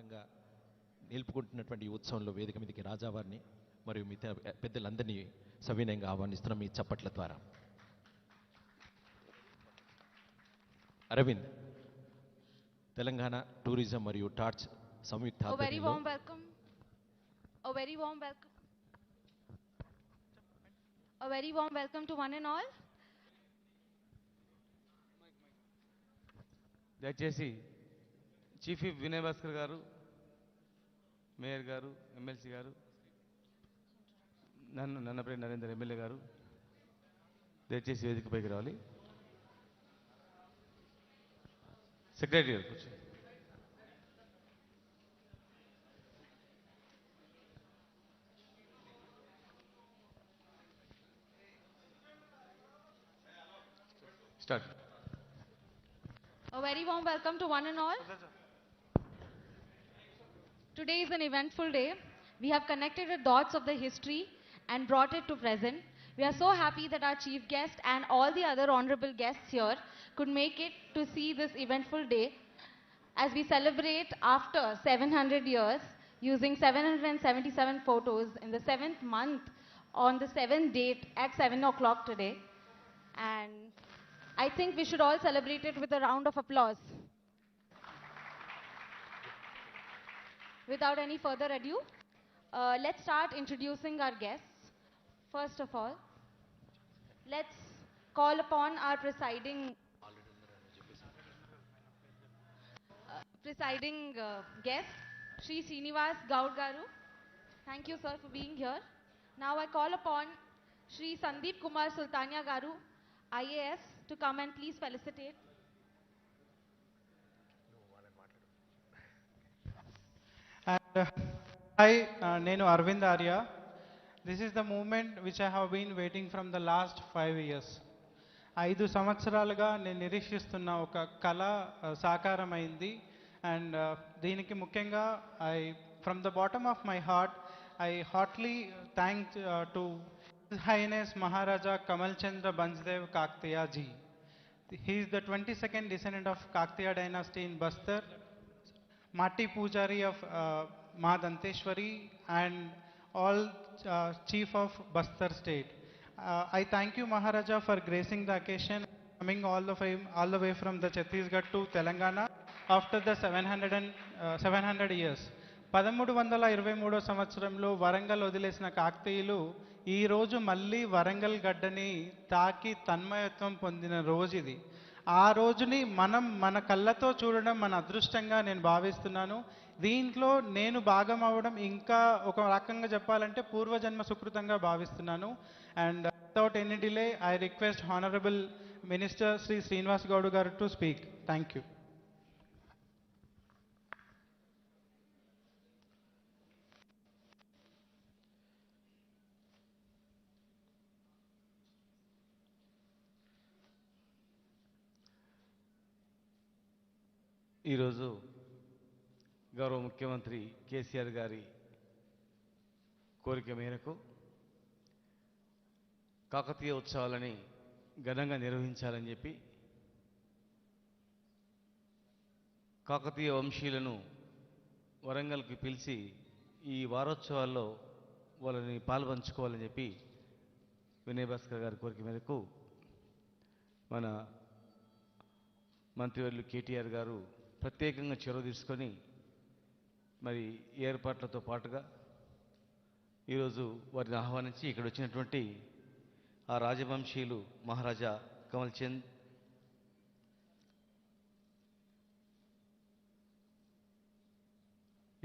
ఘనంగా నిలుపుకుంటున్నటువంటి ఈ ఉత్సవంలో వేదిక మీదకి రాజావారిని మరియు మిగతా పెద్దలందరినీ సవినయంగా ఆహ్వానిస్తున్నాం మీ చప్పట్ల ద్వారా. అరవింద్ తెలంగాణ టూరిజం మరియు టార్చ్ సంయుక్త ఆధ్వర్యంలో A very warm welcome. A very warm welcome to one and all. దయచేసి చీఫ్ విప్ వినయ్ భాస్కర్ గారు, మేయర్ గారు, ఎమ్మెల్సీ గారు, నన్నపల్లి నరేందర్ ఎమ్మెల్యే గారు దయచేసి వేదికపైకి రావాలి. సెక్రటరీ గారు కూర్చో. Start. A very warm welcome to one and all. Today is an eventful day. We have connected the dots of the history and brought it to present. We are so happy that our chief guest and all the other honorable guests here could make it to see this eventful day as we celebrate after 700 years using 777 photos in the 7th month on the 7th date at 7 o'clock today. And I think we should all celebrate it with a round of applause. Without any further ado, let's start introducing our guests. First of all, let's call upon our presiding guest, Shri Srinivas Gaud Garu. Thank you, sir, for being here. Now I call upon Shri Sandeep Kumar Sultania Garu, IAS, to come and please felicitate. And hi, Nenu Arvind Arya. This is the movement which I have been waiting from the last 5 years. 5 సంవత్సరాలుగా నేను నిరీక్షిస్తున్న ఒక కళ సాకారమైంది. And దీనికి ముఖ్యంగా from the bottom of my heart I heartily thank to His Highness Maharaja Kamal Chandra Bansdev Kakatiya ji. He is the 22nd descendant of Kakatiya dynasty in Bastar, Mati Pujari of Ma Danteshwari, and all chief of Bastar state. I thank you Maharaja for gracing the occasion, coming all the way from the Chhattisgarh to Telangana after the 700 years. 1323 సంవత్సరంలో వరంగల్ వదిలేసిన కాకతీయులు ఈ రోజు మళ్ళీ వరంగల్ గడ్డని తాకి తన్మయత్వం పొందిన రోజు ఇది. ఆ రోజుని మనం మన కళ్ళతో చూడడం మన అదృష్టంగా నేను భావిస్తున్నాను. దీంట్లో నేను భాగం అవ్వడం ఇంకా ఒక రకంగా చెప్పాలంటే పూర్వజన్మ సుకృతంగా భావిస్తున్నాను. And without any delay I request honourable minister Shri Srinivas Goud garu to speak. Thank you. ఈరోజు గౌరవ ముఖ్యమంత్రి కేసీఆర్ గారి కోరిక మేరకు కాకతీయ ఉత్సవాలని ఘనంగా నిర్వహించాలని చెప్పి కాకతీయ వంశీయులను వరంగల్కి పిలిచి ఈ వారోత్సవాల్లో వాళ్ళని పాల్పంచుకోవాలని చెప్పి వినయ్ భాస్కర్ గారి కోరిక మేరకు మన మంత్రివర్యులు కేటీఆర్ గారు ప్రత్యేకంగా చొరవ తీసుకొని మరి ఏర్పాట్లతో పాటుగా ఈరోజు వారిని ఆహ్వానించి ఇక్కడ వచ్చినటువంటి ఆ రాజవంశీయులు మహారాజా కమల్ చంద్,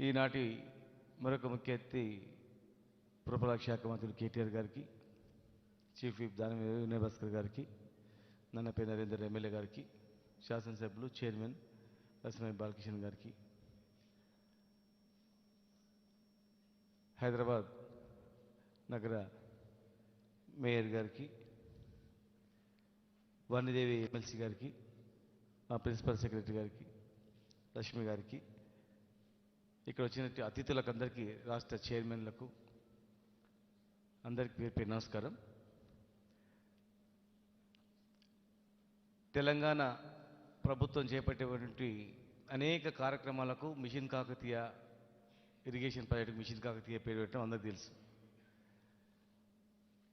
ఈనాటి మరొక ముఖ్య అతిథి పురపాలక శాఖ మంత్రులు కేటీఆర్ గారికి, చీఫ్ విప్ దాని వినయ్ భాస్కర్ గారికి, నన్నపల్లి నరేందర్ ఎమ్మెల్యే గారికి, శాసనసభ్యులు చైర్మన్ లక్ష్మీ బాలకిషన్ గారికి, హైదరాబాద్ నగర మేయర్ గారికి, వాణిదేవి ఎమ్మెల్సీ గారికి, మా ప్రిన్సిపల్ సెక్రటరీ గారికి, లక్ష్మి గారికి, ఇక్కడ వచ్చిన అతిథులకు అందరికీ, రాష్ట్ర చైర్మన్లకు అందరికీ పేరు నమస్కారం. తెలంగాణ ప్రభుత్వం చేపట్టేటువంటి అనేక కార్యక్రమాలకు mission Kakatiya irrigation project mission Kakatiya పేరు పెట్టడం అందరికీ తెలుసు.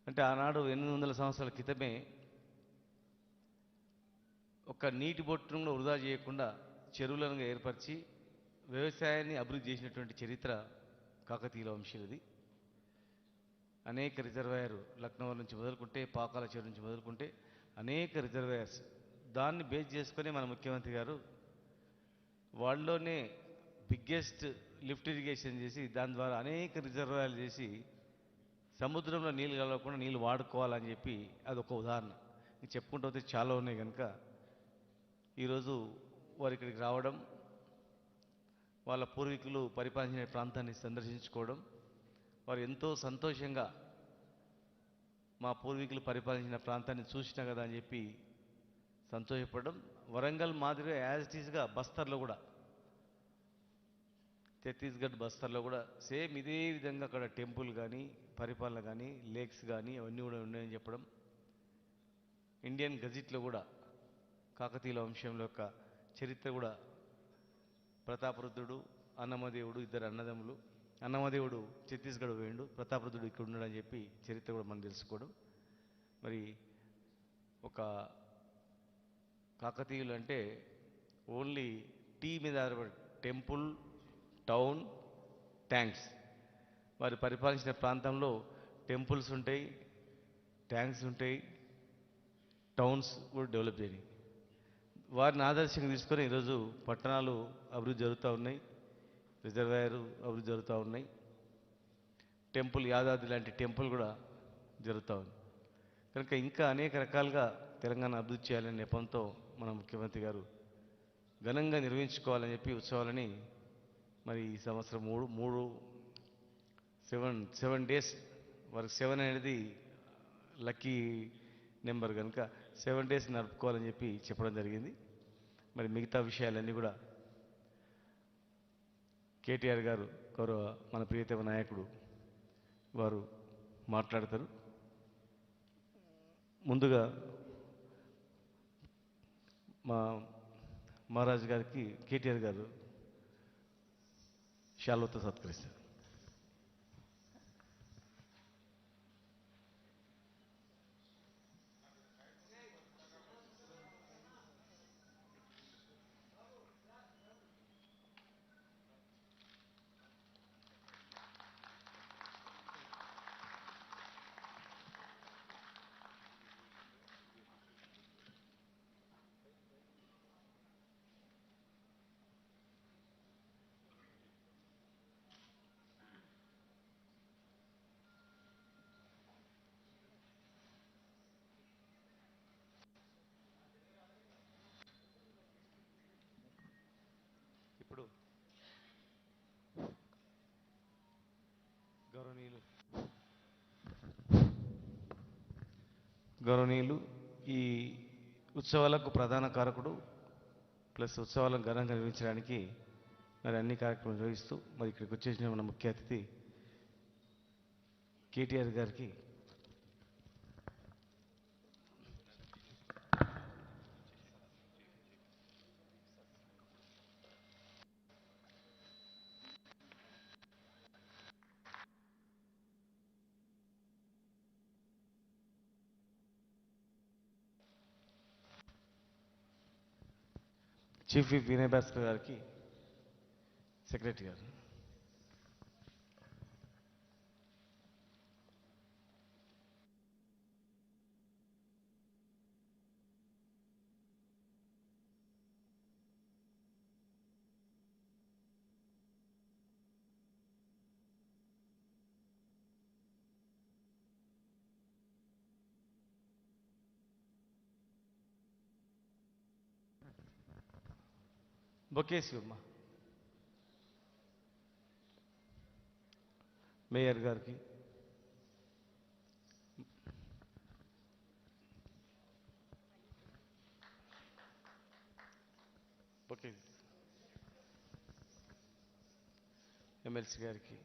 అంటే ఆనాడు 800 సంవత్సరాల క్రితమే ఒక నీటి బొట్టును కూడా వృధా చేయకుండా చెరువులను ఏర్పరిచి వ్యవసాయాన్ని అభివృద్ధి చేసినటువంటి చరిత్ర కాకతీయుల వంశీయులది. అనేక రిజర్వాయర్ లక్నో నుంచి మొదలుకుంటే, పాకాల చెరువు నుంచి మొదలుకుంటే అనేక రిజర్వాయర్స్, దాన్ని బేస్ చేసుకొని మన ముఖ్యమంత్రి గారు వాళ్ళలోనే బిగ్గెస్ట్ లిఫ్ట్ ఇరిగేషన్ చేసి దాని ద్వారా అనేక రిజర్వాయర్లు చేసి సముద్రంలో నీళ్ళు కలవకుండా నీళ్ళు వాడుకోవాలని చెప్పి అదొక ఉదాహరణ. చెప్పుకుంటూ పోతే చాలా ఉన్నాయి కనుక ఈరోజు వారు ఇక్కడికి రావడం, వాళ్ళ పూర్వీకులు పరిపాలించిన ప్రాంతాన్ని సందర్శించుకోవడం, వారు ఎంతో సంతోషంగా మా పూర్వీకులు పరిపాలించిన ప్రాంతాన్ని చూసినా కదా అని చెప్పి సంతోషపడడం. వరంగల్ మాదిరిగా యాజ్ ఇట్ ఈస్గా బస్తర్లో కూడా, ఛత్తీస్గఢ్ బస్తర్లో కూడా సేమ్ ఇదే విధంగా అక్కడ టెంపుల్ కానీ, పరిపాలన కానీ, లేక్స్ కానీ అవన్నీ కూడా ఉన్నాయని చెప్పడం. ఇండియన్ గజిట్లో కూడా కాకతీయుల వంశంలో యొక్క చరిత్ర కూడా ప్రతాపరుద్రుడు, అన్నమదేవుడు ఇద్దరు అన్నదమ్ములు. అన్నమదేవుడు ఛత్తీస్గఢ్ పోయిండు, ప్రతాపరుద్రుడు ఇక్కడ ఉన్నాడని చెప్పి చరిత్ర కూడా మనం తెలుసుకోవడం. మరి ఒక కాకతీయులు అంటే ఓన్లీ టీ మీద ఆధారపడి టెంపుల్, టౌన్, ట్యాంక్స్. వారు పరిపాలించిన ప్రాంతంలో టెంపుల్స్ ఉంటాయి, ట్యాంక్స్ ఉంటాయి, టౌన్స్ కూడా డెవలప్ చేయని వారిని ఆదర్శంగా తీసుకొని ఈరోజు పట్టణాలు అభివృద్ధి జరుగుతూ ఉన్నాయి, రిజర్వాయర్ అభివృద్ధి జరుగుతూ ఉన్నాయి, టెంపుల్ యాదాద్రి లాంటి టెంపుల్ కూడా జరుగుతూ ఉంది. కనుక ఇంకా అనేక రకాలుగా తెలంగాణ అభివృద్ధి చేయాలనే నెపంతో మన ముఖ్యమంత్రి గారు ఘనంగా నిర్వహించుకోవాలని చెప్పి ఉత్సవాలని మరి ఈ సంవత్సరం సెవెన్ డేస్ వరకు, 7 అనేది లక్కీ నెంబర్ కనుక 7 డేస్ నడుపుకోవాలని చెప్పి చెప్పడం జరిగింది. మరి మిగతా విషయాలన్నీ కూడా కేటీఆర్ గారు, గౌరవ మన ప్రియతమ నాయకుడు వారు మాట్లాడతారు. ముందుగా మా మహారాజు గారికి కేటీఆర్ గారు శాలువాతో సత్కరిస్తారు. ఇప్పుడు గౌరవనీయులు ఈ ఉత్సవాలకు ప్రధాన కారకుడు ప్లస్ ఉత్సవాలను ఘనంగా నిర్వహించడానికి మరి అన్ని కార్యక్రమాలు నిర్వహిస్తూ మరి ఇక్కడికి వచ్చేసిన మన ముఖ్య అతిథి కేటీఆర్ గారికి చీఫ్ విప్ వినయ్ భాస్కర్ గారికి సెక్రటరీ గారు, బొకేసి అమ్మ మేయర్ గారికి, బొకేసి ఎమ్మెల్సీ గారికి,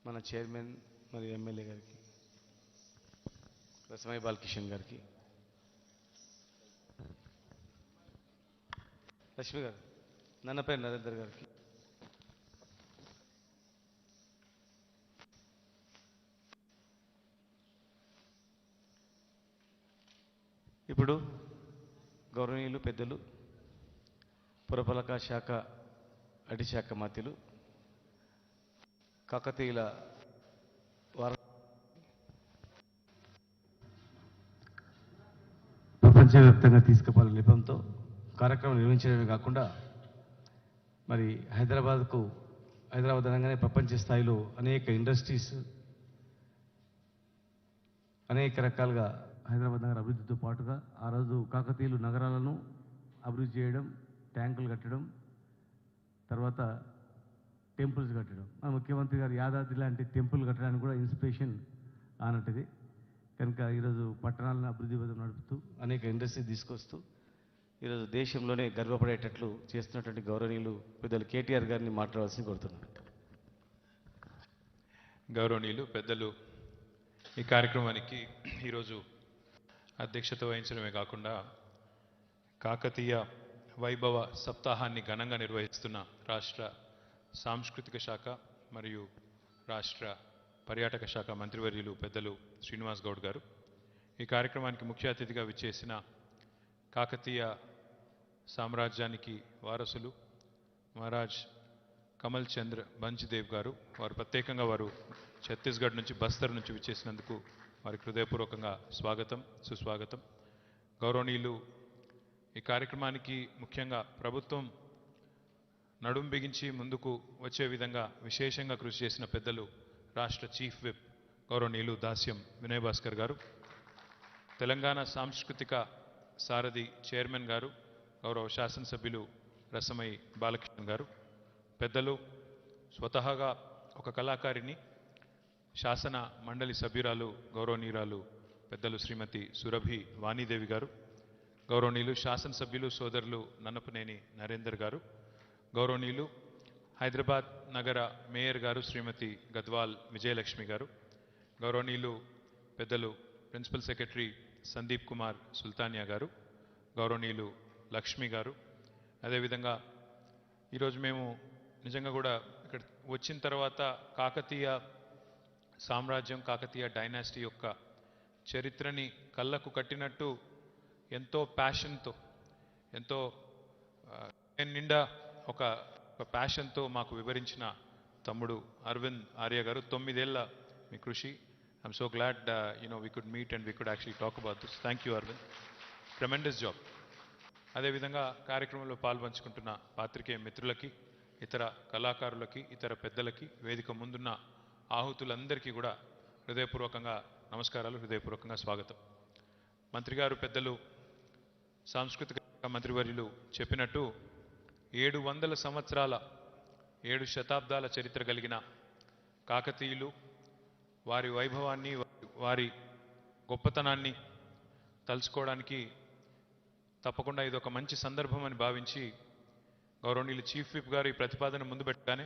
మన చైర్మన్ మరియు ఎమ్మెల్యే గారికి, రసమయ్య బాలకిషన్ గారికి, లక్ష్మి గారు, నన్నపై నరేందర్ గారికి, ఇప్పుడు గౌరవనీయులు పెద్దలు పురపాలక శాఖ అడి శాఖ మంత్రులు కాకతీయుల వార ప్రపంచవ్యాప్తంగా తీసుకుపోవాలనే నెపంతో కార్యక్రమం నిర్వహించడమే కాకుండా మరి హైదరాబాద్ అనగానే ప్రపంచ స్థాయిలో అనేక ఇండస్ట్రీస్, అనేక రకాలుగా హైదరాబాద్ నగర అభివృద్ధితో పాటుగా ఆ రోజు కాకతీయులు నగరాలను అభివృద్ధి చేయడం, ట్యాంకులు కట్టడం, తర్వాత టెంపుల్స్ కట్టడం. మా ముఖ్యమంత్రి గారు యాదాద్రి లాంటి టెంపుల్ కట్టడానికి కూడా ఇన్స్పిరేషన్ ఆనట్టుది. కనుక ఈరోజు పట్టణాలను అభివృద్ధి పథం నడుపుతూ అనేక ఇండస్ట్రీ తీసుకొస్తూ ఈరోజు దేశంలోనే గర్వపడేటట్లు చేస్తున్నటువంటి గౌరవనీయులు పెద్దలు కేటీఆర్ గారిని మాట్లాడాల్సింది కోరుతున్నాను. గౌరవనీయులు పెద్దలు ఈ కార్యక్రమానికి ఈరోజు అధ్యక్షత వహించడమే కాకుండా కాకతీయ వైభవ సప్తాహాన్ని ఘనంగా నిర్వహిస్తున్న రాష్ట్ర సాంస్కృతిక శాఖ మరియు రాష్ట్ర పర్యాటక శాఖ మంత్రివర్యులు పెద్దలు శ్రీనివాస్ గౌడ్ గారు, ఈ కార్యక్రమానికి ముఖ్య అతిథిగా విచ్చేసిన కాకతీయ సామ్రాజ్యానికి వారసులు మహారాజ్ కమల్ చంద్ర బంజ్దేవ్ గారు, వారు ప్రత్యేకంగా వారు ఛత్తీస్గఢ్ నుంచి బస్తర్ నుంచి విచ్చేసినందుకు వారికి హృదయపూర్వకంగా స్వాగతం, సుస్వాగతం. గౌరవనీయులు ఈ కార్యక్రమానికి ముఖ్యంగా ప్రభుత్వం నడుం బిగించి ముందుకు వచ్చే విధంగా విశేషంగా కృషి చేసిన పెద్దలు రాష్ట్ర చీఫ్ విప్ గౌరవనీయులు దాస్యం వినయ్ భాస్కర్ గారు, తెలంగాణ సాంస్కృతిక సారథి చైర్మన్ గారు గౌరవ శాసనసభ్యులు రసమై బాలకృష్ణ గారు, పెద్దలు స్వతహాగా ఒక కళాకారిణి, శాసన మండలి సభ్యురాలు గౌరవనీయురాలు పెద్దలు శ్రీమతి సురభి వాణీదేవి గారు, గౌరవనీయులు శాసనసభ్యులు సోదరులు నన్నపనేని నరేందర్ గారు, గౌరవనీయులు హైదరాబాద్ నగర మేయర్ గారు శ్రీమతి గద్వాల్ విజయలక్ష్మి గారు, గౌరవనీయులు పెద్దలు ప్రిన్సిపల్ సెక్రటరీ సందీప్ కుమార్ సుల్తానియా గారు, గౌరవనీయులు లక్ష్మి గారు. అదేవిధంగా ఈరోజు మేము నిజంగా కూడా ఇక్కడ వచ్చిన తర్వాత కాకతీయ సామ్రాజ్యం, కాకతీయ డైనాసిటీ యొక్క చరిత్రని కళ్ళకు కట్టినట్టు ఎంతో ప్యాషన్తో, ఎంతో నిండా ఒక ప్యాషన్తో మాకు వివరించిన తమ్ముడు అరవింద్ ఆర్య గారు, 9 ఏళ్ల మీ కృషి. I'm so glad we could meet and we could actually talk about this. Thank you, Arvind. Tremendous job. అదేవిధంగా కార్యక్రమంలో పాల్పంచుకుంటున్న పాత్రికేయ మిత్రులకి, ఇతర కళాకారులకి, ఇతర పెద్దలకి, వేదిక ముందున్న ఆహుతులందరికీ కూడా హృదయపూర్వకంగా నమస్కారాలు, హృదయపూర్వకంగా స్వాగతం. మంత్రి గారు పెద్దలు సాంస్కృతిక మంత్రివర్యులు చెప్పినట్టు 700 సంవత్సరాల 7 శతాబ్దాల చరిత్ర కలిగిన కాకతీయులు వారి వైభవాన్ని, వారి గొప్పతనాన్ని తలుచుకోవడానికి తప్పకుండా ఇది ఒక మంచి సందర్భం అని భావించి గౌరవనీయులు చీఫ్ విప్ గారు ఈ ప్రతిపాదన ముందు పెట్టగానే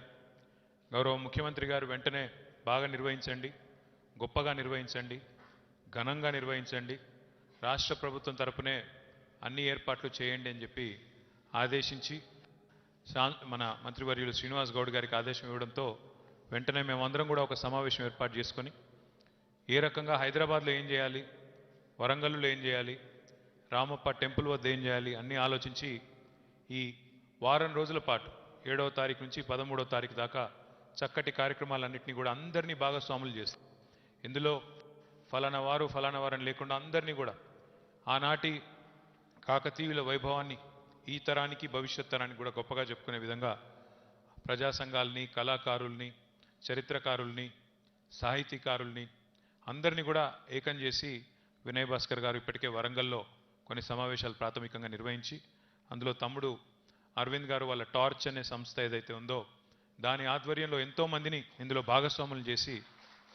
గౌరవ ముఖ్యమంత్రి గారు వెంటనే బాగా నిర్వహించండి, గొప్పగా నిర్వహించండి, ఘనంగా నిర్వహించండి, రాష్ట్ర ప్రభుత్వం తరపునే అన్ని ఏర్పాట్లు చేయండి అని చెప్పి ఆదేశించి మన మంత్రివర్యులు శ్రీనివాస్ గౌడ్ గారికి ఆదేశం ఇవ్వడంతో వెంటనే మేమందరం కూడా ఒక సమావేశం ఏర్పాటు చేసుకొని ఏ రకంగా హైదరాబాద్లో ఏం చేయాలి, వరంగల్లో ఏం చేయాలి, రామప్ప టెంపుల్ వద్ద ఏం చేయాలి అన్నీ ఆలోచించి ఈ వారం రోజుల పాటు 7వ తారీఖు నుంచి 13వ తారీఖు దాకా చక్కటి కార్యక్రమాలన్నింటినీ కూడా అందరినీ భాగస్వాములు చేస్తాం. ఇందులో ఫలానా వారు అని లేకుండా అందరినీ కూడా ఆనాటి కాకతీయుల వైభవాన్ని ఈ తరానికి, భవిష్యత్ తరానికి కూడా గొప్పగా చెప్పుకునే విధంగా ప్రజా సంఘాలని, కళాకారుల్ని, చరిత్రకారుల్ని, సాహితీకారుల్ని అందరినీ కూడా ఏకం చేసి వినయ్ భాస్కర్ గారు ఇప్పటికే వరంగల్లో కొన్ని సమావేశాలు ప్రాథమికంగా నిర్వహించి అందులో తమ్ముడు అరవింద్ గారు వాళ్ళ టార్చ్ అనే సంస్థ ఏదైతే ఉందో దాని ఆధ్వర్యంలో ఎంతోమందిని ఇందులో భాగస్వాములు చేసి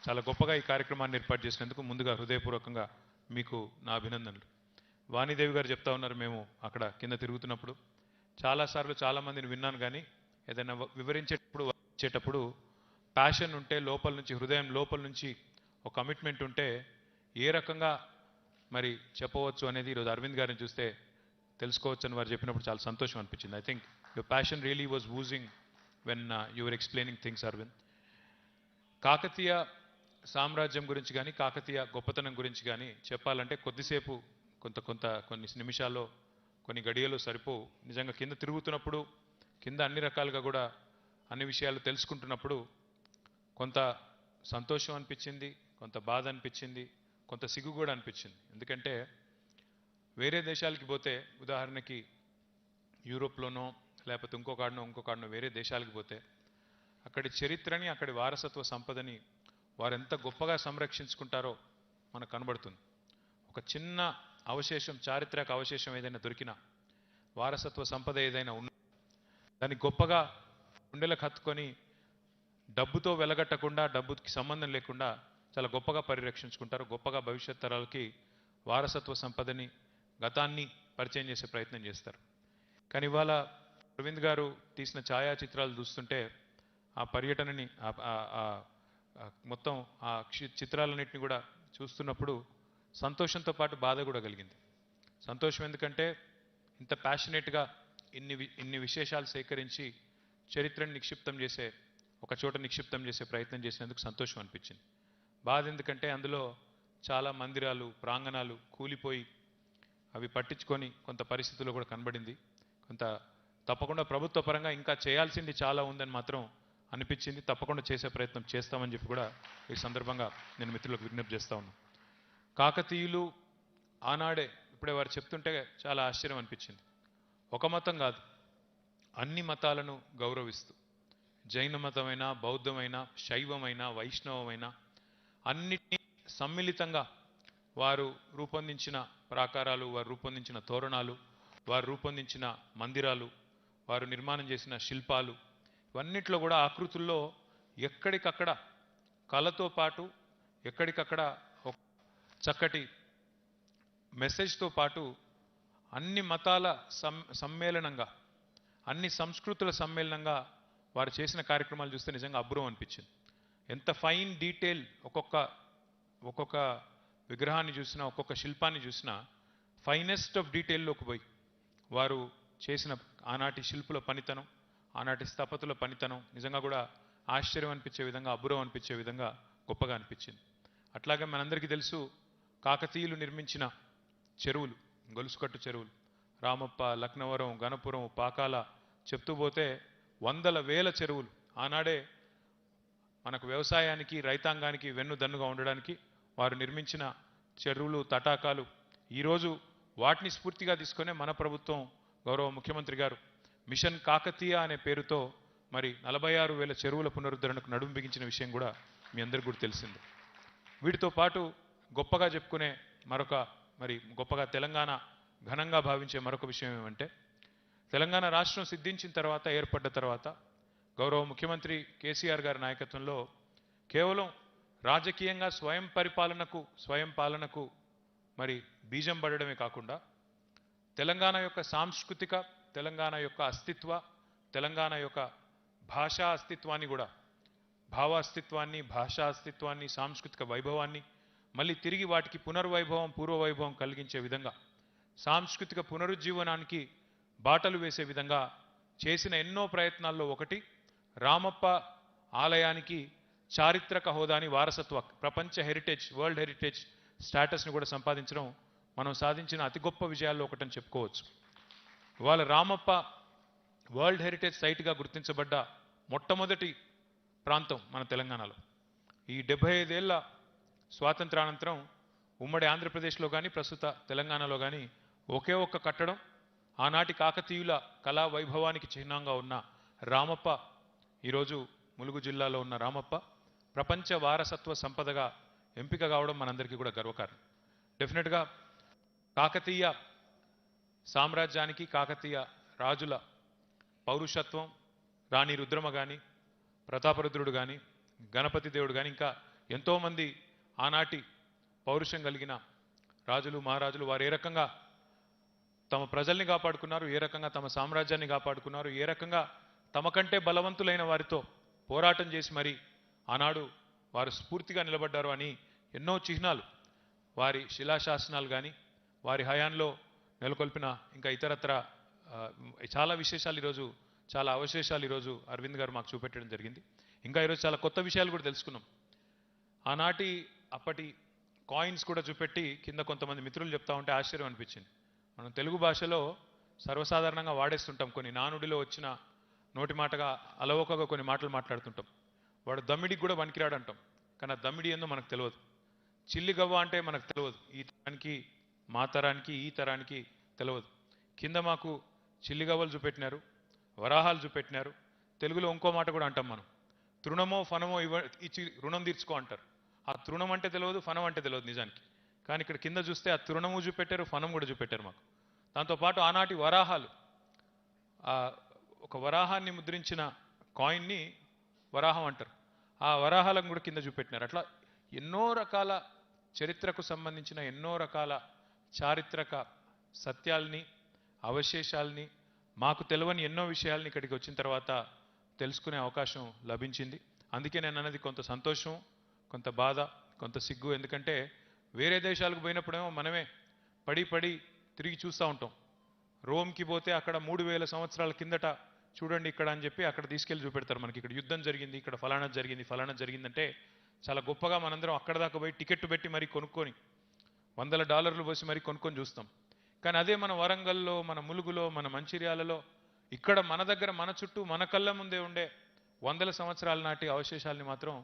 చాలా గొప్పగా ఈ కార్యక్రమాన్ని ఏర్పాటు చేసినందుకు ముందుగా హృదయపూర్వకంగా మీకు నా అభినందనలు. వాణీదేవి గారు చెప్తా ఉన్నారు, మేము అక్కడ కింద తిరుగుతున్నప్పుడు చాలాసార్లు చాలామందిని విన్నాను, కానీ ఏదైనా వివరించేటప్పుడు ప్యాషన్ ఉంటే లోపల నుంచి, హృదయం లోపల నుంచి ఒక కమిట్మెంట్ ఉంటే ఏ రకంగా మరి చెప్పవచ్చు అనేది ఈరోజు అరవింద్ గారిని చూస్తే తెలుసుకోవచ్చని వారు చెప్పినప్పుడు చాలా సంతోషం అనిపించింది. I think your passion really was oozing when you were explaining things Aravind. Kakatiya సామ్రాజ్యం గురించి కానీ కాకతీయ గొప్పతనం గురించి కానీ చెప్పాలంటే కొద్దిసేపు కొన్ని నిమిషాల్లో కొన్ని గడియలు సరిపోవు. నిజంగా కింద తిరుగుతున్నప్పుడు కింద అన్ని రకాలుగా కూడా అన్ని విషయాలు తెలుసుకుంటున్నప్పుడు కొంత సంతోషం అనిపించింది, కొంత బాధ అనిపించింది, కొంత సిగ్గు కూడా అనిపించింది. ఎందుకంటే వేరే దేశాలకి పోతే, ఉదాహరణకి యూరోప్లోనో లేకపోతే ఇంకొకడినో వేరే దేశాలకు పోతే అక్కడి చరిత్రని అక్కడి వారసత్వ సంపదని వారు ఎంత గొప్పగా సంరక్షించుకుంటారో మనకు కనబడుతుంది. ఒక చిన్న అవశేషం, చారిత్రక అవశేషం ఏదైనా దొరికినా, వారసత్వ సంపద ఏదైనా ఉన్నా దాన్ని గొప్పగా గుండెలకు హత్తుకొని డబ్బుతో వెలగట్టకుండా, డబ్బుకి సంబంధం లేకుండా చాలా గొప్పగా పరిరక్షించుకుంటారు. గొప్పగా భవిష్యత్ తరాలకి వారసత్వ సంపదని, గతాన్ని పరిచయం చేసే ప్రయత్నం చేస్తారు. కానీ ఇవాళ అరవింద్ గారు తీసిన ఛాయాచిత్రాలు చూస్తుంటే ఆ పర్యటనని మొత్తం ఆ చిత్రాలన్నింటినీ కూడా చూస్తున్నప్పుడు సంతోషంతో పాటు బాధ కూడా కలిగింది. సంతోషం ఎందుకంటే ఇంత ప్యాషనేట్గా ఇన్ని విశేషాలు సేకరించి చరిత్రను ఒక చోట నిక్షిప్తం చేసే ప్రయత్నం చేసినందుకు సంతోషం అనిపించింది. బాధ ఎందుకంటే అందులో చాలా మందిరాలు, ప్రాంగణాలు కూలిపోయి అవి పట్టించుకొని కొంత పరిస్థితుల్లో కూడా కనబడింది. కొంత తప్పకుండా ప్రభుత్వ పరంగా ఇంకా చేయాల్సింది చాలా ఉందని మాత్రం అనిపించింది. తప్పకుండా చేసే ప్రయత్నం చేస్తామని చెప్పి కూడా ఈ సందర్భంగా నేను మిత్రులకు విజ్ఞప్తి చేస్తా ఉన్నాను. కాకతీయులు ఆనాడే, ఇప్పుడే వారు చెప్తుంటే చాలా ఆశ్చర్యం అనిపించింది. ఒక మతం కాదు, అన్ని మతాలను గౌరవిస్తూ, జైన మతమైనా, బౌద్ధమైనా, శైవమైనా, వైష్ణవమైనా అన్నిటినీ సమ్మిళితంగా వారు రూపొందించిన ప్రాకారాలు, వారు రూపొందించిన తోరణాలు, వారు రూపొందించిన మందిరాలు, వారు నిర్మాణం చేసిన శిల్పాలు, ఇవన్నిట్లో కూడా ఆకృతుల్లో ఎక్కడికక్కడ కళతో పాటు ఎక్కడికక్కడ ఒక చక్కటి మెసేజ్తో పాటు అన్ని మతాల సమ్మేళనంగా, అన్ని సంస్కృతుల సమ్మేళనంగా వారు చేసిన కార్యక్రమాలు చూస్తే నిజంగా అబ్బురం అనిపించింది. ఎంత ఫైన్ డీటెయిల్, ఒక్కొక్క విగ్రహాన్ని చూసినా, ఒక్కొక్క శిల్పాన్ని చూసినా ఫైనెస్ట్ ఆఫ్ డీటెయిల్లోకి పోయి వారు చేసిన ఆనాటి శిల్పుల పనితనం, ఆనాటి స్థపతుల పనితనం నిజంగా కూడా ఆశ్చర్యం అనిపించే విధంగా, అబ్బురం అనిపించే విధంగా గొప్పగా అనిపించింది. అట్లాగే మనందరికీ తెలుసు, కాకతీయులు నిర్మించిన చెరువులు, గొలుసుకట్టు చెరువులు, రామప్ప, లక్నవరం, గణపురం, పాకాల చెప్తూ పోతే వందల వేల చెరువులు ఆనాడే మనకు వ్యవసాయానికి, రైతాంగానికి వెన్నుదన్నుగా ఉండడానికి వారు నిర్మించిన చెరువులు, తటాకాలు ఈరోజు వాటిని స్ఫూర్తిగా తీసుకునే మన ప్రభుత్వం, గౌరవ ముఖ్యమంత్రి గారు మిషన్ కాకతీయ అనే పేరుతో మరి 46,000 చెరువుల పునరుద్ధరణకు నడుం బిగించిన విషయం కూడా మీ అందరికీ కూడా తెలిసింది. వీటితో పాటు గొప్పగా చెప్పుకునే గొప్పగా తెలంగాణ ఘనంగా భావించే మరొక విషయం ఏమంటే, తెలంగాణ రాష్ట్రం సిద్ధించిన తర్వాత, ఏర్పడ్డ తర్వాత గౌరవ ముఖ్యమంత్రి కేసీఆర్ గారి నాయకత్వంలో కేవలం రాజకీయంగా స్వయం పాలనకు మరి బీజం పడడమే కాకుండా తెలంగాణ యొక్క సాంస్కృతిక, తెలంగాణ యొక్క అస్తిత్వ, తెలంగాణ యొక్క భాషా అస్తిత్వాన్ని కూడా, భావ అస్తిత్వాన్ని, భాషా అస్తిత్వాన్ని, సాంస్కృతిక వైభవాన్ని మళ్ళీ తిరిగి వాటికి పునర్వైభవం, పూర్వవైభవం కలిగించే విధంగా, సాంస్కృతిక పునరుజ్జీవనానికి బాటలు వేసే విధంగా చేసిన ఎన్నో ప్రయత్నాల్లో ఒకటి రామప్ప ఆలయానికి చారిత్రక హోదాని, వారసత్వ ప్రపంచ హెరిటేజ్, వరల్డ్ హెరిటేజ్ స్టేటస్ని కూడా సంపాదించడం మనం సాధించిన అతి గొప్ప విజయాల్లో ఒకటని చెప్పుకోవచ్చు. ఇవాళ రామప్ప వరల్డ్ హెరిటేజ్ సైట్గా గుర్తించబడ్డ మొట్టమొదటి ప్రాంతం మన తెలంగాణలో. ఈ 75 ఏళ్ల స్వాతంత్రానంతరం ఉమ్మడి ఆంధ్రప్రదేశ్లో కానీ, ప్రస్తుత తెలంగాణలో కానీ ఒకే ఒక్క కట్టడం, ఆనాటి కాకతీయుల కళా వైభవానికి చిహ్నంగా ఉన్న రామప్ప, ఈరోజు ములుగు జిల్లాలో ఉన్న రామప్ప ప్రపంచ వారసత్వ సంపదగా ఎంపిక కావడం మనందరికీ కూడా గర్వకారణం. డెఫినెట్గా కాకతీయ సామ్రాజ్యానికి, కాకతీయ రాజుల పౌరుషత్వం, రాణి రుద్రమ కానీ, ప్రతాపరుద్రుడు కానీ, గణపతి దేవుడు కానీ, ఇంకా ఎంతోమంది ఆనాటి పౌరుషం కలిగిన రాజులు, మహారాజులు వారు ఏ రకంగా తమ ప్రజల్ని కాపాడుకున్నారు, ఏ రకంగా తమ సామ్రాజ్యాన్ని కాపాడుకున్నారు, ఏ రకంగా తమ కంటే బలవంతులైన వారితో పోరాటం చేసి మరి ఆనాడు వారు స్ఫూర్తిగా నిలబడ్డారు అని ఎన్నో చిహ్నాలు, వారి శిలాశాసనాలు కానీ, వారి హయాంలో నెలకొల్పిన ఇంకా ఇతరత్ర ఆ, చాలా విశేషాలు ఈరోజు చాలా అవశేషాలు ఈరోజు అరవింద్ గారు మాకు చూపెట్టడం జరిగింది. ఇంకా ఈరోజు చాలా కొత్త విషయాలు కూడా తెలుసుకున్నాం. ఆనాటి అప్పటి కాయిన్స్ కూడా చూపెట్టి కింద కొంతమంది మిత్రులు చెప్తా ఉంటే ఆశ్చర్యం అనిపించింది. మనం తెలుగు భాషలో సర్వసాధారణంగా వాడేస్తుంటాం, కొన్ని నానుడిలో వచ్చిన నోటి మాటగా అలవోకగా కొన్ని మాటలు మాట్లాడుతుంటాం. వాడు దమ్మిడికి కూడా పనికిరాడు అంటాం, కానీ ఆ దమ్మిడి ఏందో మనకు తెలియదు. చిల్లి గవ్వ అంటే మనకు తెలియదు, ఈ తరానికి మా తరానికి ఈ తరానికి తెలియదు. కింద మాకు చిల్లి గవ్వలు చూపెట్టినారు, వరాహాలు చూపెట్టినారు. తెలుగులో ఇంకో మాట కూడా అంటాం మనం, తృణమో ఫనమో ఇచ్చి రుణం తీర్చుకో అంటారు. ఆ తృణం అంటే తెలియదు, ఫనం అంటే తెలియదు నిజానికి. కానీ ఇక్కడ కింద చూస్తే ఆ తృణము చూపెట్టారు, ఫనం కూడా చూపెట్టారు మాకు. దాంతోపాటు ఆనాటి వరాహాలు, ఆ ఒక వరాహాన్ని ముద్రించిన కాయిన్ని వరాహం అంటారు, ఆ వరాహాలను కూడా కింద చూపెట్టినారు. అట్లా ఎన్నో రకాల చరిత్రకు సంబంధించిన ఎన్నో రకాల చారిత్రక సత్యాల్ని అవశేషాల్ని మాకు తెలియని ఎన్నో విషయాల్ని ఇక్కడికి వచ్చిన తర్వాత తెలుసుకునే అవకాశం లభించింది. అందుకే నేను అన్నది కొంత సంతోషం, కొంత బాధ, కొంత సిగ్గు. ఎందుకంటే వేరే దేశాలకు పోయినప్పుడేమో మనమే పడి పడి తిరిగి చూస్తూ ఉంటాం. రోమ్కి పోతే అక్కడ 3000 సంవత్సరాల కిందట చూడండి ఇక్కడ అని చెప్పి అక్కడ తీసుకెళ్లి చూపెడతారు మనకి. ఇక్కడ యుద్ధం జరిగింది, ఇక్కడ ఫలానా జరిగింది, ఫలానా జరిగిందంటే చాలా గొప్పగా మనందరం అక్కడ దాకా పోయి టికెట్ పెట్టి మరీ కొనుక్కొని $100 పోసి మరీ కొనుక్కొని చూస్తాం. కానీ అదే మన వరంగల్లో, మన ములుగులో, మన మంచిర్యాలలో, ఇక్కడ మన దగ్గర మన చుట్టూ మన కళ్ళ ముందే ఉండే 100 సంవత్సరాల నాటి అవశేషాలని మాత్రం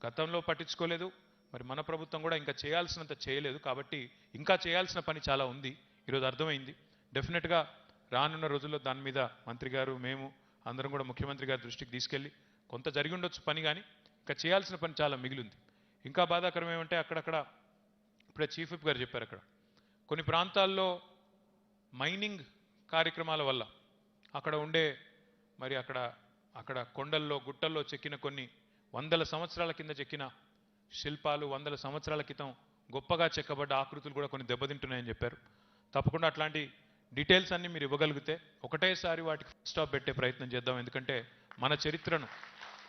గతంలో పట్టించుకోలేదు. మరి మన ప్రభుత్వం కూడా ఇంకా చేయాల్సినంత చేయలేదు. కాబట్టి ఇంకా చేయాల్సిన పని చాలా ఉంది, ఈరోజు అర్థమైంది. డెఫినెట్గా రానున్న రోజుల్లో దాని మీద మంత్రి గారు, మేము అందరం కూడా ముఖ్యమంత్రి గారి దృష్టికి తీసుకెళ్ళి కొంత జరిగి ఉండొచ్చు పని, కానీ ఇంకా చేయాల్సిన పని చాలా మిగిలింది. ఇంకా బాధాకరం ఏమంటే అక్కడక్కడ ఇప్పుడే చీఫ్ విప్ గారు చెప్పారు, అక్కడ కొన్ని ప్రాంతాల్లో మైనింగ్ కార్యక్రమాల వల్ల అక్కడ ఉండే మరి అక్కడ కొండల్లో గుట్టల్లో చెక్కిన కొన్ని 100 సంవత్సరాల కింద చెక్కిన శిల్పాలు, 100 సంవత్సరాల క్రితం గొప్పగా చెక్కబడ్డ ఆకృతులు కూడా కొన్ని దెబ్బతింటున్నాయని చెప్పారు. తప్పకుండా అట్లాంటి డీటెయిల్స్ అన్నీ మీరు ఇవ్వగలిగితే ఒకటేసారి వాటికి ఫుల్ స్టాప్ పెట్టే ప్రయత్నం చేద్దాం. ఎందుకంటే మన చరిత్రను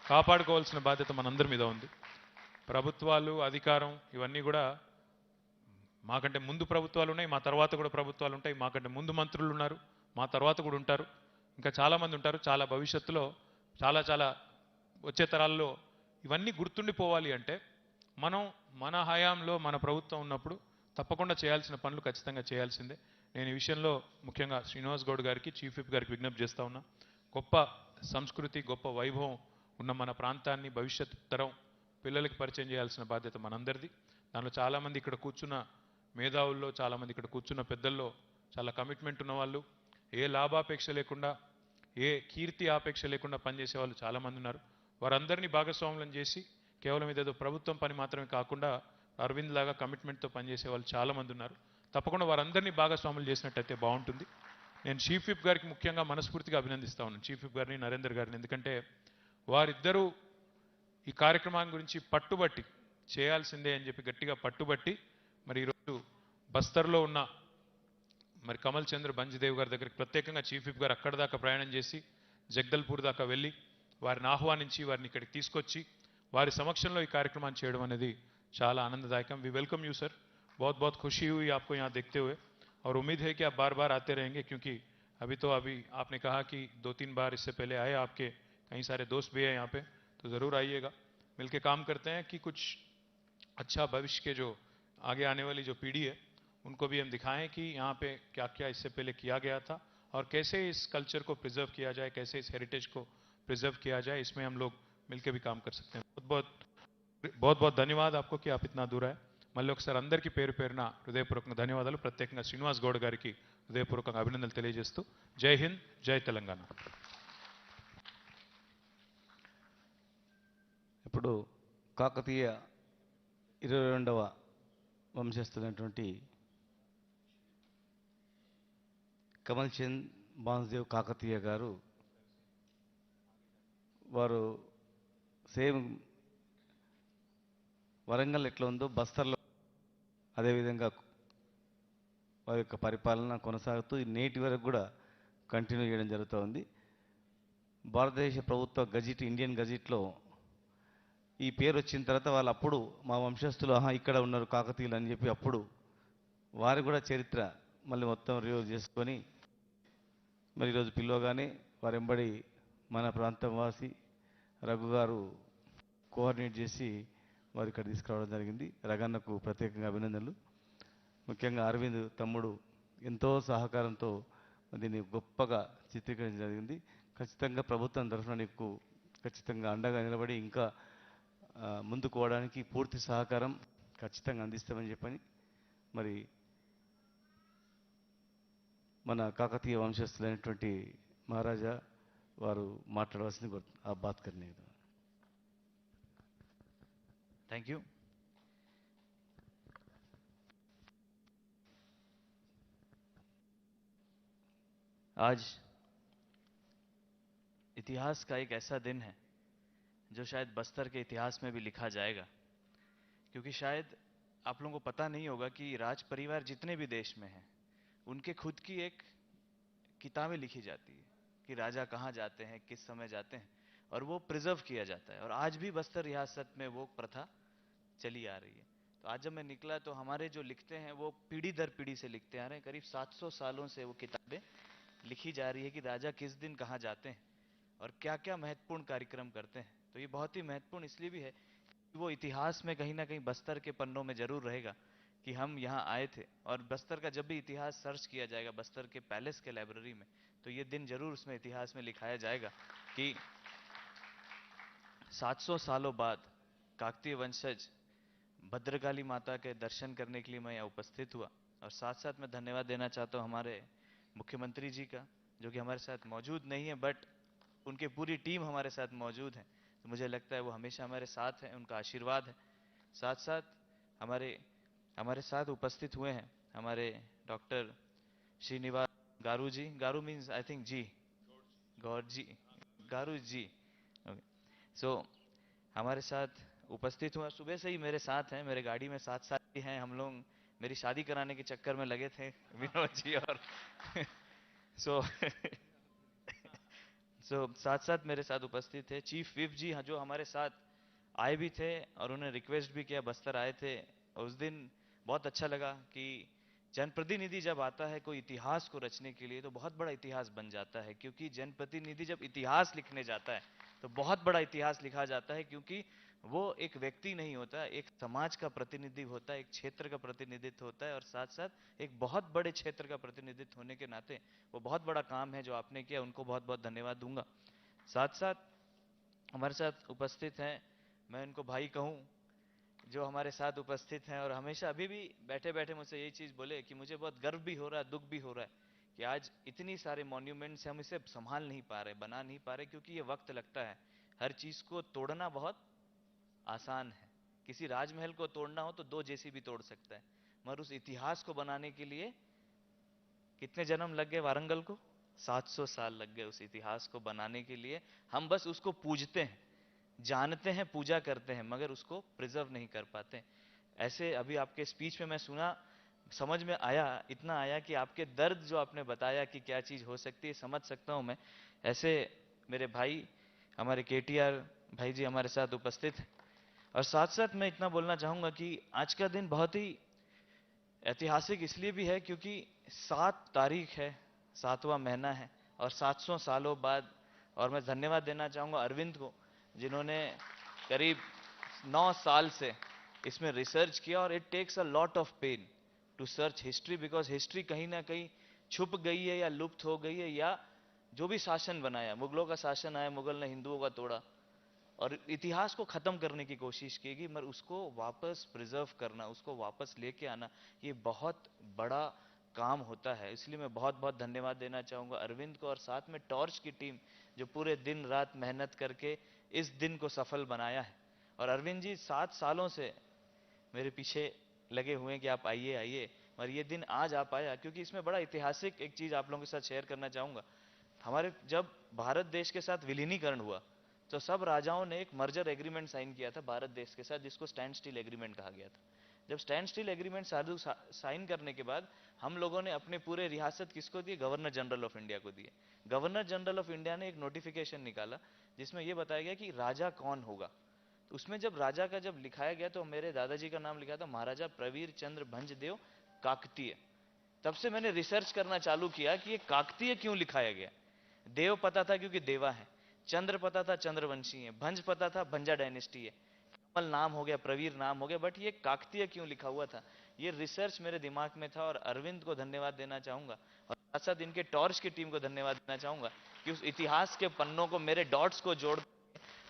కాపాడుకోవాల్సిన బాధ్యత మనందరి మీద ఉంది. ప్రభుత్వాలు, అధికారం ఇవన్నీ కూడా మాకంటే ముందు ప్రభుత్వాలు ఉన్నాయి, మా తర్వాత కూడా ప్రభుత్వాలు ఉంటాయి. మాకంటే ముందు మంత్రులు ఉన్నారు, మా తర్వాత కూడా ఉంటారు, ఇంకా చాలామంది ఉంటారు. చాలా భవిష్యత్తులో చాలా వచ్చే తరాల్లో ఇవన్నీ గుర్తుండిపోవాలి అంటే మనం మన హయాంలో మన ప్రభుత్వం ఉన్నప్పుడు తప్పకుండా చేయాల్సిన పనులు ఖచ్చితంగా చేయాల్సిందే. నేను ఈ విషయంలో ముఖ్యంగా శ్రీనివాస్ గౌడ్ గారికి, చీఫ్ విప్ గారికి విజ్ఞప్తి చేస్తా ఉన్నా. గొప్ప సంస్కృతి, గొప్ప వైభవం ఉన్న మన ప్రాంతాన్ని భవిష్యత్ తరం పిల్లలకి పరిచయం చేయాల్సిన బాధ్యత మనందరిది. దానిలో చాలామంది ఇక్కడ కూర్చున్న మేధావుల్లో, చాలామంది ఇక్కడ కూర్చున్న పెద్దల్లో చాలా కమిట్మెంట్ ఉన్నవాళ్ళు, ఏ లాభాపేక్ష లేకుండా, ఏ కీర్తి ఆపేక్ష లేకుండా పనిచేసే వాళ్ళు చాలామంది ఉన్నారు. వారందరినీ భాగస్వాములను చేసి కేవలం ఇదేదో ప్రభుత్వం పని మాత్రమే కాకుండా అరవింద్ లాగా కమిట్మెంట్తో పనిచేసే వాళ్ళు చాలామంది ఉన్నారు. తప్పకుండా వారందరినీ భాగస్వాములు చేసినట్టయితే బాగుంటుంది. నేను చీఫ్ విప్ గారికి ముఖ్యంగా మనస్ఫూర్తిగా అభినందిస్తా ఉన్నాను, చీఫ్ విప్ గారిని, నరేందర్ గారిని. ఎందుకంటే వారిద్దరూ ఈ కార్యక్రమాన్ని గురించి పట్టుబట్టి చేయాల్సిందే అని చెప్పి గట్టిగా పట్టుబట్టి మరి ఈరోజు బస్తర్లో ఉన్న మరి కమల్ చంద్ర బంజిదేవ్ గారి దగ్గరికి ప్రత్యేకంగా చీఫ్ విప్ గారు అక్కడ దాకా ప్రయాణం చేసి జగదల్పూర్ దాకా వెళ్ళి వారిని ఆహ్వానించి వారిని ఇక్కడికి తీసుకొచ్చి వారి సమక్షంలో ఈ కార్యక్రమాన్ని చేయడం అనేది చాలా ఆనందదాయకం. వి వెల్కమ్ యూ सर, बहुत बहुत खुशी हुई आपको यहाँ देखते हुए और उम्मीद है कि आप बार बार आते रहेंगे, क्योंकि अभी आपने कहा कि 2-3 बार इससे पहले आए, आपके कई सारे दोस्त भी हैं यहाँ पे, तो ज़रूर आइएगा, मिलके काम करते हैं कि कुछ अच्छा भविष्य के जो आगे आने वाली जो पीढ़ी है उनको भी हम दिखाएं कि यहाँ पे क्या क्या इससे पहले किया गया था और कैसे इस कल्चर को प्रिजर्व किया जाए, कैसे इस हेरिटेज को प्रिजर्व किया जाए. इसमें हम लोग मिलकर भी काम कर सकते हैं. बहुत बहुत ధన్యవాद आपको कि आप इतना दूर आए. మళ్ళీ ఒకసారి అందరికీ పేరు పేరున హృదయపూర్వకంగా ధన్యవాదాలు. ప్రత్యేకంగా శ్రీనివాస్ గౌడ్ గారికి హృదయపూర్వకంగా అభినందనలు తెలియజేస్తూ జై హింద్, జై తెలంగాణ. ఇప్పుడు కాకతీయ 22వ వంశస్థులైనటువంటి కమల్ చంద్ బాన్స్దేవ్ కాకతీయ గారు, వారు సేమ్ వరంగల్ ఎట్లా ఉందో బస్తర్లో అదేవిధంగా వారి యొక్క పరిపాలన కొనసాగుతూ నేటి వరకు కూడా కంటిన్యూ చేయడం జరుగుతూ ఉంది. భారతదేశ ప్రభుత్వ గజిట్, ఇండియన్ గజిట్లో ఈ పేరు వచ్చిన తర్వాత వాళ్ళు అప్పుడు మా వంశస్థులు ఇక్కడ ఉన్నారు కాకతీయులు అని చెప్పి అప్పుడు వారు కూడా చరిత్ర మళ్ళీ మొత్తం రివ్యూ చేసుకొని మరి ఈరోజు పిలవగానే వారెంబడి మన ప్రాంతం వాసి రఘు గారు కోఆర్డినేట్ చేసి వారు ఇక్కడ తీసుకురావడం జరిగింది. రఘన్నకు ప్రత్యేకంగా అభినందనలు. ముఖ్యంగా అరవింద్ తమ్ముడు ఎంతో సహకారంతో దీన్ని గొప్పగా చిత్రీకరించడం జరిగింది. ఖచ్చితంగా ప్రభుత్వం తరఫున నీకు ఖచ్చితంగా అండగా నిలబడి ఇంకా ముందుకు పోవడానికి పూర్తి సహకారం ఖచ్చితంగా అందిస్తామని చెప్పని మరి మన కాకతీయ వంశస్థులైనటువంటి మహారాజా వారు మాట్లాడవలసింది ఆ బాత్ కర్నే. Thank you. आज इतिहास का एक ऐसा दिन है जो शायद बस्तर के इतिहास में भी लिखा जाएगा, क्योंकि शायद आप लोगों को पता नहीं होगा कि राज परिवार जितने भी देश में हैं उनके खुद की एक किताबें लिखी जाती है कि राजा कहाँ जाते हैं, किस समय जाते हैं, और वो प्रिजर्व किया जाता है. और आज भी बस्तर रियासत में वो प्रथा चली आ रही है. तो आज जब मैं निकला तो हमारे जो लिखते हैं वो पीढ़ी दर पीढ़ी से लिखते आ रहे हैं. करीब 700 सालों से वो किताबें लिखी जा रही है कि राजा किस दिन कहाँ जाते हैं और क्या क्या महत्वपूर्ण कार्यक्रम करते हैं. तो ये बहुत ही महत्वपूर्ण इसलिए भी है कि वो इतिहास में कहीं ना कहीं बस्तर के पन्नों में जरूर रहेगा कि हम यहाँ आए थे. और बस्तर का जब भी इतिहास सर्च किया जाएगा बस्तर के पैलेस के लाइब्रेरी में, तो ये दिन जरूर उसमें इतिहास में लिखाया जाएगा कि 700 सालों बाद काकतीय वंशज भद्रकाली माता के दर्शन करने के लिए मैं यहाँ उपस्थित हुआ. और साथ साथ मैं धन्यवाद देना चाहता हूँ हमारे मुख्यमंत्री जी का, जो कि हमारे साथ मौजूद नहीं है, बट उनकी पूरी टीम हमारे साथ मौजूद है. तो मुझे लगता है वो हमेशा हमारे साथ हैं, उनका आशीर्वाद है. साथ साथ हमारे साथ उपस्थित हुए हैं हमारे doctor Srinivas garu ji. Garu means I think ji, गौर जी, गारू जी. सो हमारे साथ उपस्थित हुआ. सुबह से ही मेरे साथ हैं, मेरे गाड़ी में साथ साथ ही हैं. हम लोग मेरी शादी कराने के चक्कर में लगे थे विनोद जी और सो साथ साथ मेरे साथ उपस्थित थे चीफ विप जी, जो हमारे साथ आए भी थे और उन्हें रिक्वेस्ट भी किया, बस्तर आए थे. उस दिन बहुत अच्छा लगा कि जनप्रतिनिधि जब आता है कोई इतिहास को रचने के लिए तो बहुत बड़ा इतिहास बन जाता है. क्योंकि जनप्रतिनिधि जब इतिहास लिखने जाता है तो बहुत बड़ा इतिहास लिखा जाता है, क्योंकि वो एक व्यक्ति नहीं होता, एक समाज का प्रतिनिधि होता है, एक क्षेत्र का प्रतिनिधित्व होता है. और साथ साथ एक बहुत बड़े क्षेत्र का प्रतिनिधित्व होने के नाते वो बहुत बड़ा काम है जो आपने किया, उनको बहुत बहुत धन्यवाद दूंगा. साथ साथ हमारे साथ उपस्थित हैं, मैं उनको भाई कहूँ, जो हमारे साथ उपस्थित हैं और हमेशा अभी भी बैठे बैठे मुझसे यही चीज़ बोले कि मुझे बहुत गर्व भी हो रहा है, दुख भी हो रहा है कि आज इतनी सारे मॉन्यूमेंट्स हम इसे संभाल नहीं पा रहे, बना नहीं पा रहे, क्योंकि ये वक्त लगता है. हर चीज़ को तोड़ना बहुत आसान है. किसी राजमहल को तोड़ना हो तो 2 जेसीबी तोड़ सकता है, मगर उस इतिहास को बनाने के लिए कितने जन्म लग गए वारंगल को? 700 साल लग गए उस इतिहास को बनाने के लिए. हम बस उसको पूजते हैं, जानते हैं, पूजा करते हैं, मगर उसको प्रिजर्व नहीं कर पाते. ऐसे अभी आपके स्पीच में मैं सुना, समझ में आया, इतना आया कि आपके दर्द जो आपने बताया कि क्या चीज़ हो सकती है, समझ सकता हूँ मैं. ऐसे मेरे भाई हमारे केटीआर भाई जी हमारे साथ उपस्थित हैं. और साथ साथ मैं इतना बोलना चाहूँगा कि आज का दिन बहुत ही ऐतिहासिक इसलिए भी है क्योंकि 7 तारीख है, 7वां महीना है और 700 सालों बाद. और मैं धन्यवाद देना चाहूँगा अरविंद को, जिन्होंने करीब 9 साल से इसमें रिसर्च किया. और it takes a lot of pain to search history, because history कहीं ना कहीं छुप गई है या लुप्त हो गई है, या जो भी शासन बनाया, मुगलों का शासन आया, मुगल ने हिंदुओं का तोड़ा और इतिहास को खत्म करने की कोशिश की, मगर उसको वापस प्रिजर्व करना, उसको वापस लेके आना, ये बहुत बड़ा काम होता है. इसलिए मैं बहुत बहुत धन्यवाद देना चाहूँगा अरविंद को और साथ में टॉर्च की टीम, जो पूरे दिन रात मेहनत करके इस दिन को सफल बनाया है. और अरविंद जी 7 सालों से मेरे पीछे लगे हुए हैं कि आप आइए आइए, और ये दिन आज आ पाया, क्योंकि इसमें बड़ा ऐतिहासिक एक चीज़ आप लोगों के साथ शेयर करना चाहूँगा. हमारे जब भारत देश के साथ विलीनीकरण हुआ तो सब राजाओं ने एक मर्जर एग्रीमेंट साइन किया था भारत देश के साथ, जिसको स्टैंड स्टील एग्रीमेंट कहा गया था. जब स्टैंड स्टील एग्रीमेंट साइन करने के बाद हम लोगों ने अपने पूरे रियासत किसको दिए? गवर्नर जनरल ऑफ इंडिया को दिए. गवर्नर जनरल ऑफ इंडिया ने एक नोटिफिकेशन निकाला जिसमें यह बताया गया कि राजा कौन होगा. तो उसमें जब राजा का जब लिखाया गया तो मेरे दादाजी का नाम लिखा था महाराजा प्रवीर चंद्र भंजदेव काकतीय. तब से मैंने रिसर्च करना चालू किया कि ये काकतीय क्यों लिखाया गया। देव पता था क्योंकि देवा है, चंद्र पता था चंद्रवंशी है, भंज पता था भंजा डायनेस्टी है, कमल नाम हो गया, प्रवीर नाम हो गया, बट ये काकतीय क्यों लिखा हुआ था, ये रिसर्च मेरे दिमाग में था। और अरविंद को धन्यवाद देना चाहूंगा और साथ साथ इनके टॉर्च की टीम को धन्यवाद देना चाहूंगा कि उस इतिहास के पन्नों को, मेरे डॉट्स को जोड़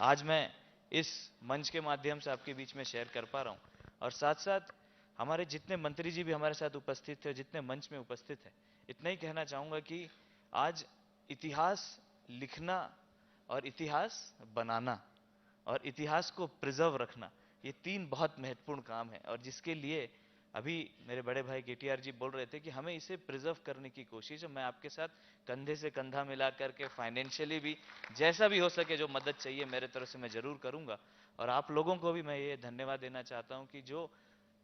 आज मैं इस मंच के माध्यम से आपके बीच में शेयर कर पा रहा हूं। और साथ साथ हमारे जितने मंत्री जी भी हमारे साथ उपस्थित थे, जितने मंच में उपस्थित हैं, इतना ही कहना चाहूंगा कि आज इतिहास लिखना और इतिहास बनाना और इतिहास को प्रिजर्व रखना, ये तीन बहुत महत्वपूर्ण काम है। और जिसके लिए अभी मेरे बड़े भाई केटीआर जी बोल रहे थे कि हमें इसे प्रिजर्व करने की कोशिश है। मैं आपके साथ कंधे से कंधा मिला करके फाइनेंशियली भी जैसा भी हो सके जो मदद चाहिए मेरे तरफ से मैं जरूर करूंगा। और आप लोगों को भी मैं ये धन्यवाद देना चाहता हूं कि जो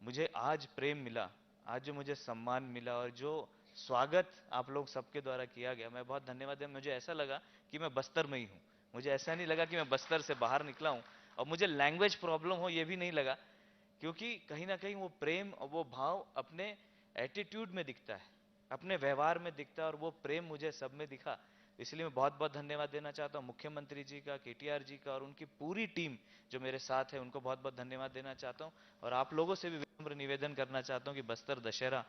मुझे आज प्रेम मिला, आज जो मुझे सम्मान मिला और जो स्वागत आप लोग सबके द्वारा किया गया, मैं बहुत धन्यवाद दिया। मुझे ऐसा लगा कि मैं बस्तर में ही हूँ, मुझे ऐसा नहीं लगा कि मैं बस्तर से बाहर निकला हूँ। और मुझे लैंग्वेज प्रॉब्लम हो ये भी नहीं लगा, क्योंकि कहीं ना कहीं वो प्रेम और वो भाव अपने एटीट्यूड में दिखता है, अपने व्यवहार में दिखता है, और वो प्रेम मुझे सब में दिखा। इसलिए मैं बहुत बहुत धन्यवाद देना चाहता हूँ मुख्यमंत्री जी का, केटीआर जी का और उनकी पूरी टीम जो मेरे साथ है, उनको बहुत बहुत धन्यवाद देना चाहता हूँ। और आप लोगों से भी विनम्र निवेदन करना चाहता हूँ कि बस्तर दशहरा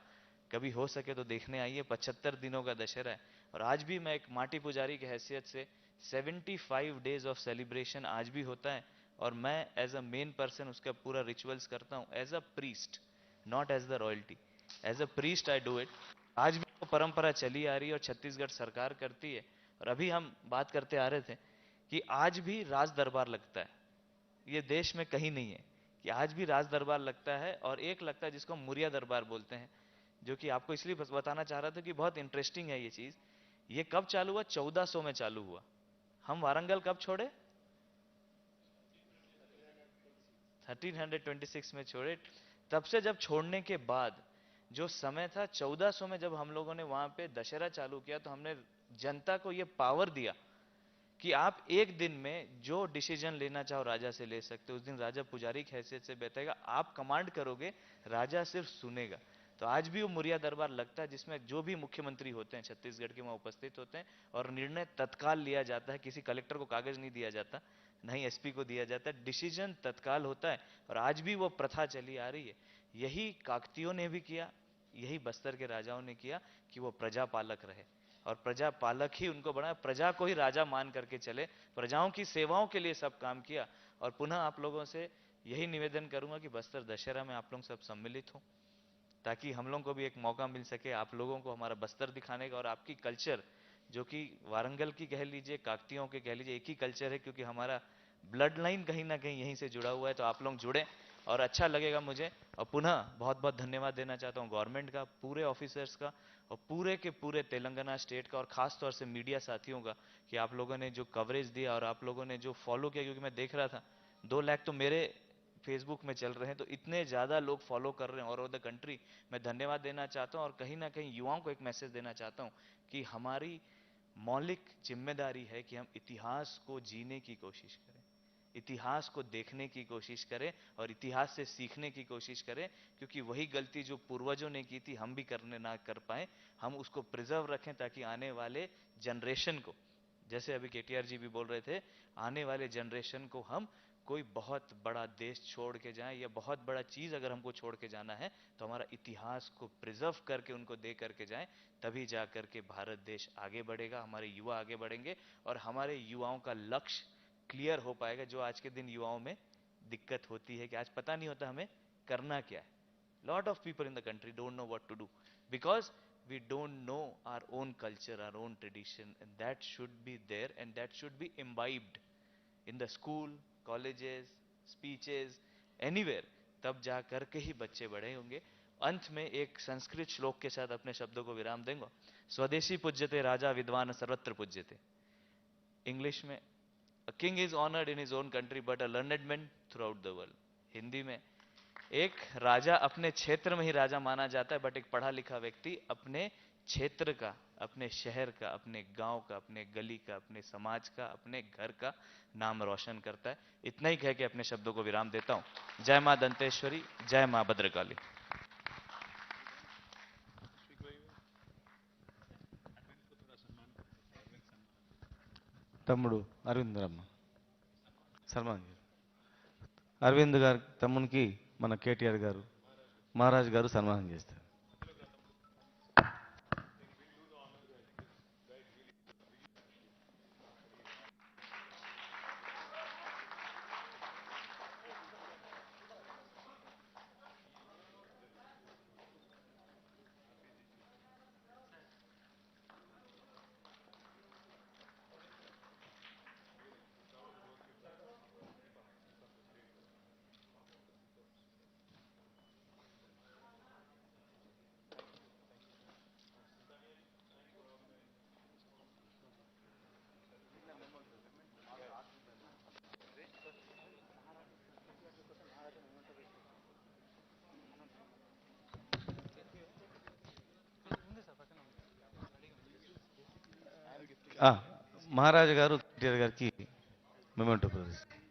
कभी हो सके तो देखने आइए। 75 दिनों का दशहरा है और आज भी मैं एक माटी पुजारी की हैसियत से 75 डेज ऑफ सेलिब्रेशन आज भी होता है और मैं एज अ मेन पर्सन उसका पूरा रिचुअल्स करता हूँ as a priest, not as the royalty, as a priest I do it. आज भी वो परंपरा चली आ रही है और छत्तीसगढ़ सरकार करती है। और अभी हम बात करते आ रहे थे कि आज भी राज दरबार लगता है, ये देश में कहीं नहीं है कि आज भी राज दरबार लगता है। और एक लगता है जिसको हम मुरिया दरबार बोलते हैं, जो कि आपको इसलिए बताना चाह रहा था कि बहुत इंटरेस्टिंग है ये चीज। ये कब चालू हुआ? 1400 में चालू हुआ। हम वारंगल कब छोड़े? 1326 में छोड़े। तब से जब छोड़ने के बाद जो समय था 1400 में, जब हम लोगों ने वहां पे दशहरा चालू किया तो हमने जनता को ये पावर दिया कि आप एक दिन में जो डिसीजन लेना चाहो राजा से ले सकते हो। उस दिन राजा पुजारी की हैसियत से बैठेगा, आप कमांड करोगे, राजा सिर्फ सुनेगा। तो आज भी वो मुरिया दरबार लगता है जिसमें जो भी मुख्यमंत्री होते हैं छत्तीसगढ़ के वहां उपस्थित होते हैं और निर्णय तत्काल लिया जाता है। किसी कलेक्टर को कागज नहीं दिया जाता, नहीं एसपी को दिया जाता है, डिसीजन तत्काल होता है। और आज भी वो प्रथा चली आ रही है। यही काकतियों ने भी किया, यही बस्तर के राजाओं ने किया कि वो प्रजा पालक रहे और प्रजा पालक ही उनको बनाया, प्रजा को ही राजा मान करके चले, प्रजाओं की सेवाओं के लिए सब काम किया। और पुनः आप लोगों से यही निवेदन करूंगा कि बस्तर दशहरा में आप लोग सब सम्मिलित हो, ताकि हम लोगों को भी एक मौका मिल सके आप लोगों को हमारा बस्तर दिखाने का और आपकी कल्चर, जो कि वारंगल की कह लीजिए, काकतियों के कह लीजिए, एक ही कल्चर है क्योंकि हमारा ब्लड लाइन कहीं ना कहीं यहीं से जुड़ा हुआ है। तो आप लोग जुड़े और अच्छा लगेगा मुझे। और पुनः बहुत बहुत धन्यवाद देना चाहता हूँ गवर्नमेंट का, पूरे ऑफिसर्स का और पूरे के पूरे तेलंगाना स्टेट का और खास तौर से मीडिया साथियों का कि आप लोगों ने जो कवरेज दिया और आप लोगों ने जो फॉलो किया। क्योंकि मैं देख रहा था 2 लाख तो मेरे फेसबुक में चल रहे हैं, तो इतने ज्यादा लोग फॉलो कर रहे हैं ऑल ओवर द कंट्री। मैं धन्यवाद देना चाहता हूं और कहीं ना कहीं युवाओं को एक मैसेज देना चाहता हूं कि हमारी मौलिक जिम्मेदारी है कि हम इतिहास को जीने की कोशिश करें, इतिहास को देखने की कोशिश करें और इतिहास से सीखने की कोशिश करें। क्योंकि वही गलती जो पूर्वजों ने की थी हम भी करने ना कर पाए, हम उसको प्रिजर्व रखें ताकि आने वाले जनरेशन को, जैसे अभी केटीआर जी भी बोल रहे थे, आने वाले जनरेशन को हम कोई बहुत बड़ा देश छोड़ के जाएं या बहुत बड़ा चीज अगर हमको छोड़ के जाना है तो हमारा इतिहास को प्रिजर्व करके उनको दे करके जाएं, तभी जा करके भारत देश आगे बढ़ेगा, हमारे युवा आगे बढ़ेंगे और हमारे युवाओं का लक्ष्य क्लियर हो पाएगा। जो आज के दिन युवाओं में दिक्कत होती है कि आज पता नहीं होता हमें करना क्या है। Lot of people in the country don't know what to do because we don't know our own culture, our own tradition, and that should be there and that should be imbibed in the school, colleges, speeches, anywhere. तब जा करके ही बच्चे बड़े होंगे। अंत में एक संस्कृत श्लोक के साथ अपने शब्दों को विराम देंगे। स्वदेशी पूज्यते राजा विद्वान सर्वत्र पूज्यते। इंग्लिश में a king is honored in his own country but a learned man throughout the world। Hindi में एक राजा अपने क्षेत्र में ही राजा माना जाता है, बट एक पढ़ा लिखा व्यक्ति अपने क्षेत्र का, अपने शहर का, अपने गांव का, अपने गली का, अपने समाज का, अपने घर का नाम रोशन करता है। इतना ही कह के अपने शब्दों को विराम देता हूं। जय मां दंतेश्वरी, जय मां भद्रकाली। తమ్ముడు అరవింద్ రమ్మ సల్మాన్ గారు. అరవింద్ గారి తమ్మునికి మన కేటీఆర్ గారు మహారాజ్ గారు సన్మానం చేస్తారు. మహారాజు గారు కేటీఆర్ గారికి మెమెంటో ప్రదర్శన.